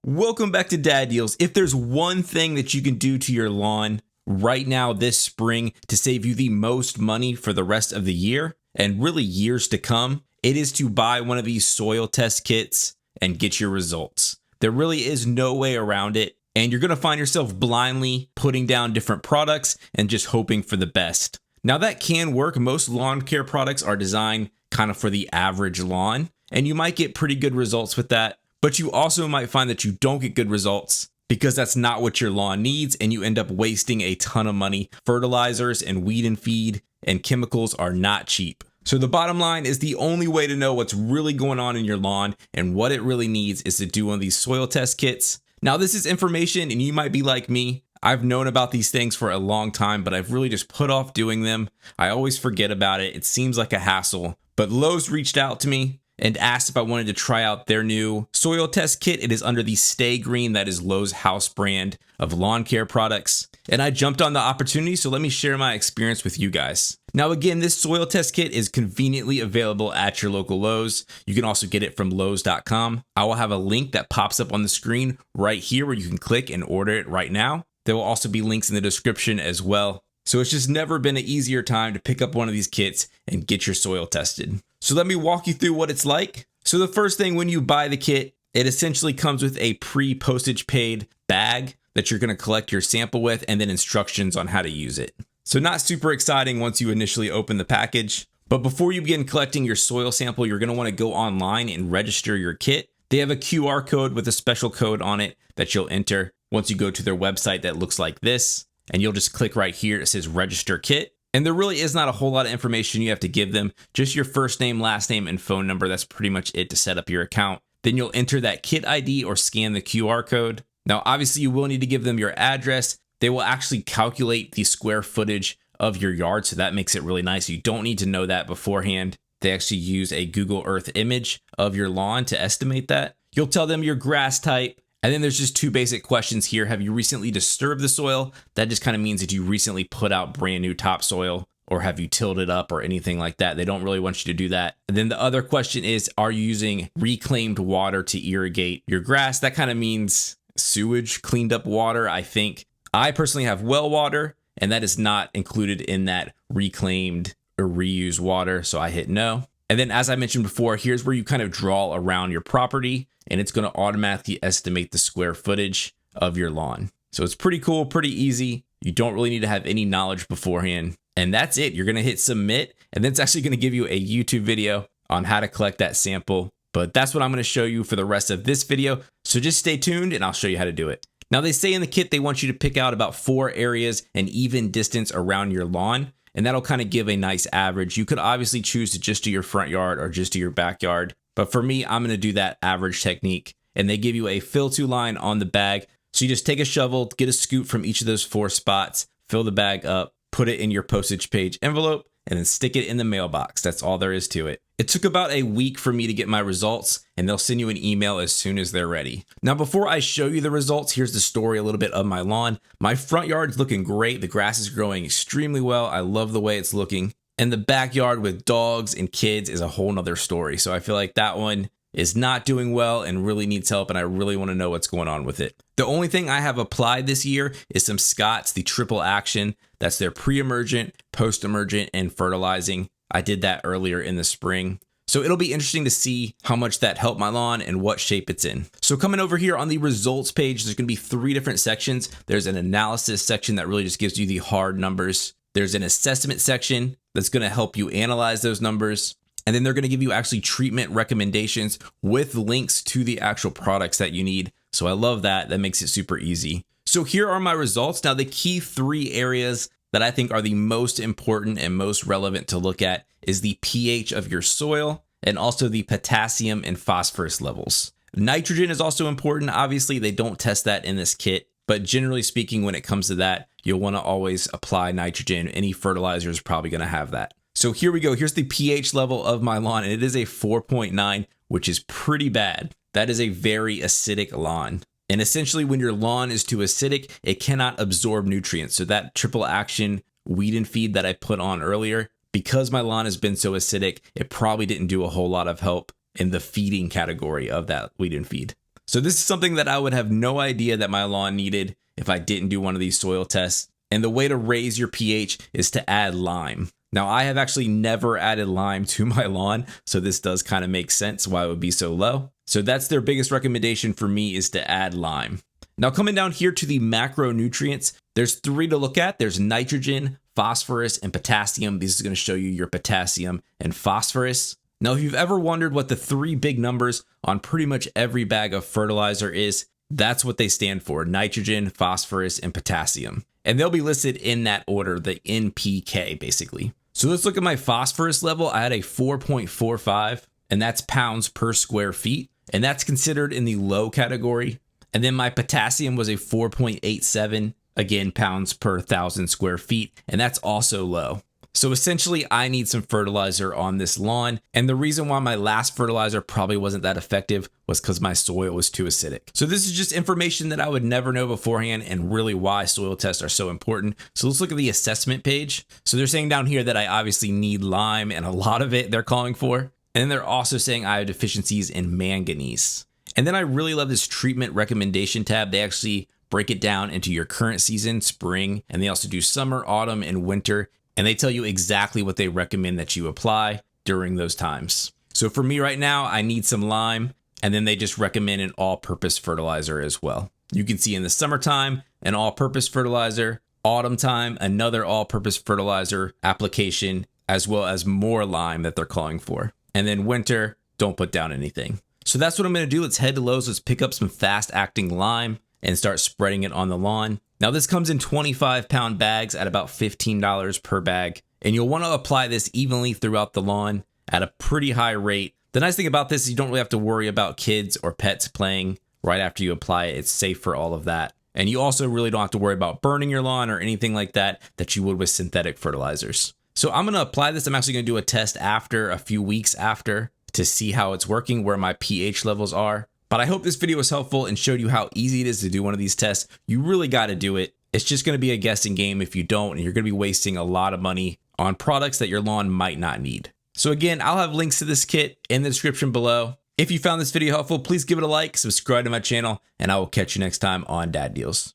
Welcome back to Dad Deals. If there's one thing that you can do to your lawn right now this spring to save you the most money for the rest of the year and really years to come, it is to buy one of these soil test kits and get your results. There really is no way around it, and you're going to find yourself blindly putting down different products and just hoping for the best. Now that can work. Most lawn care products are designed kind of for the average lawn, and you might get pretty good results with that. But you also might find that you don't get good results because that's not what your lawn needs, and you end up wasting a ton of money. Fertilizers and weed and feed and chemicals are not cheap. So the bottom line is the only way to know what's really going on in your lawn and what it really needs is to do one of these soil test kits. Now this is information, and you might be like me. I've known about these things for a long time, but I've really just put off doing them. I always forget about it. It seems like a hassle. But Lowe's reached out to me and asked if I wanted to try out their new soil test kit. It is under the StaGreen, that is Lowe's house brand of lawn care products. And I jumped on the opportunity, so let me share my experience with you guys. Now again, this soil test kit is conveniently available at your local Lowe's. You can also get it from Lowes.com. I will have a link that pops up on the screen right here where you can click and order it right now. There will also be links in the description as well. So it's just never been an easier time to pick up one of these kits and get your soil tested. So let me walk you through what it's like. So the first thing, when you buy the kit, it essentially comes with a pre-postage paid bag that you're going to collect your sample with, and then instructions on how to use it. So not super exciting once you initially open the package. But before you begin collecting your soil sample, you're going to want to go online and register your kit. They have a QR code with a special code on it that you'll enter once you go to their website that looks like this. And you'll just click right here. It says register kit. And there really is not a whole lot of information you have to give them. Just your first name, last name, and phone number. That's pretty much it to set up your account. Then you'll enter that kit ID or scan the QR code. Now, obviously, you will need to give them your address. They will actually calculate the square footage of your yard. So that makes it really nice. You don't need to know that beforehand. They actually use a Google Earth image of your lawn to estimate that. You'll tell them your grass type. And then there's just two basic questions here. Have you recently disturbed the soil? That just kind of means that you recently put out brand new topsoil, or have you tilled it up or anything like that. They don't really want you to do that. And then the other question is, are you using reclaimed water to irrigate your grass? That kind of means sewage, cleaned up water, I think. I personally have well water, and that is not included in that reclaimed or reused water. So I hit no. And then, as I mentioned before, here's where you kind of draw around your property, and it's going to automatically estimate the square footage of your lawn. So it's pretty cool, pretty easy. You don't really need to have any knowledge beforehand. And that's it. You're going to hit submit, and then it's actually going to give you a YouTube video on how to collect that sample. But that's what I'm going to show you for the rest of this video. So just stay tuned, and I'll show you how to do it. Now, they say in the kit they want you to pick out about 4 areas an even distance around your lawn. And that'll kind of give a nice average. You could obviously choose to just do your front yard or just do your backyard. But for me, I'm going to do that average technique. And they give you a fill to line on the bag. So you just take a shovel, get a scoop from each of those 4 spots, fill the bag up, put it in your postage page envelope, and then stick it in the mailbox. That's all there is to it. It took about a week for me to get my results, and they'll send you an email as soon as they're ready. Now, before I show you the results, here's the story a little bit of my lawn. My front yard's looking great. The grass is growing extremely well. I love the way it's looking. And the backyard with dogs and kids is a whole nother story. So I feel like that one is not doing well and really needs help, and I really want to know what's going on with it. The only thing I have applied this year is some Scott's, the triple action. That's their pre-emergent, post-emergent, and fertilizing. I did that earlier in the spring. So it'll be interesting to see how much that helped my lawn and what shape it's in. So coming over here on the results page, there's going to be 3 different sections. There's an analysis section that really just gives you the hard numbers. There's an assessment section that's going to help you analyze those numbers. And then they're going to give you actually treatment recommendations with links to the actual products that you need. So I love that. That makes it super easy. So here are my results. Now, the key 3 areas that I think are the most important and most relevant to look at is the pH of your soil and also the potassium and phosphorus levels. Nitrogen is also important. Obviously, they don't test that in this kit, but generally speaking, when it comes to that, you'll want to always apply nitrogen. Any fertilizer is probably going to have that. So here we go. Here's the pH level of my lawn, and it is a 4.9, which is pretty bad. That is a very acidic lawn. And essentially, when your lawn is too acidic, it cannot absorb nutrients. So that triple action weed and feed that I put on earlier, because my lawn has been so acidic, it probably didn't do a whole lot of help in the feeding category of that weed and feed. So this is something that I would have no idea that my lawn needed if I didn't do one of these soil tests. And the way to raise your pH is to add lime. Now, I have actually never added lime to my lawn, so this does kind of make sense why it would be so low. So that's their biggest recommendation for me, is to add lime. Now, coming down here to the macronutrients, there's 3 to look at. There's nitrogen, phosphorus, and potassium. This is going to show you your potassium and phosphorus. Now, if you've ever wondered what the 3 big numbers on pretty much every bag of fertilizer is, that's what they stand for: nitrogen, phosphorus, and potassium. And they'll be listed in that order, the NPK basically. So let's look at my phosphorus level. I had a 4.45, and that's pounds per square feet. And that's considered in the low category. And then my potassium was a 4.87, again, pounds per 1,000 square feet. And that's also low. So essentially, I need some fertilizer on this lawn. And the reason why my last fertilizer probably wasn't that effective was because my soil was too acidic. So this is just information that I would never know beforehand, and really why soil tests are so important. So let's look at the assessment page. So they're saying down here that I obviously need lime, and a lot of it they're calling for. And then they're also saying I have deficiencies in manganese. And then I really love this treatment recommendation tab. They actually break it down into your current season, spring, and they also do summer, autumn, and winter. And they tell you exactly what they recommend that you apply during those times. So for me right now, I need some lime, and then they just recommend an all-purpose fertilizer as well. You can see in the summertime, an all-purpose fertilizer, autumn time, another all-purpose fertilizer application, as well as more lime that they're calling for. And then winter, don't put down anything. So that's what I'm going to do. Let's head to Lowe's. Let's pick up some fast-acting lime and start spreading it on the lawn. Now this comes in 25-pound bags at about $15 per bag, and you'll want to apply this evenly throughout the lawn at a pretty high rate. The nice thing about this is you don't really have to worry about kids or pets playing right after you apply it. It's safe for all of that. And you also really don't have to worry about burning your lawn or anything like that you would with synthetic fertilizers. So I'm going to apply this. I'm actually going to do a test after, a few weeks after, to see how it's working, where my pH levels are. But I hope this video was helpful and showed you how easy it is to do one of these tests. You really got to do it. It's just going to be a guessing game if you don't, and you're going to be wasting a lot of money on products that your lawn might not need. So again, I'll have links to this kit in the description below. If you found this video helpful, please give it a like, subscribe to my channel, and I will catch you next time on Dad Deals.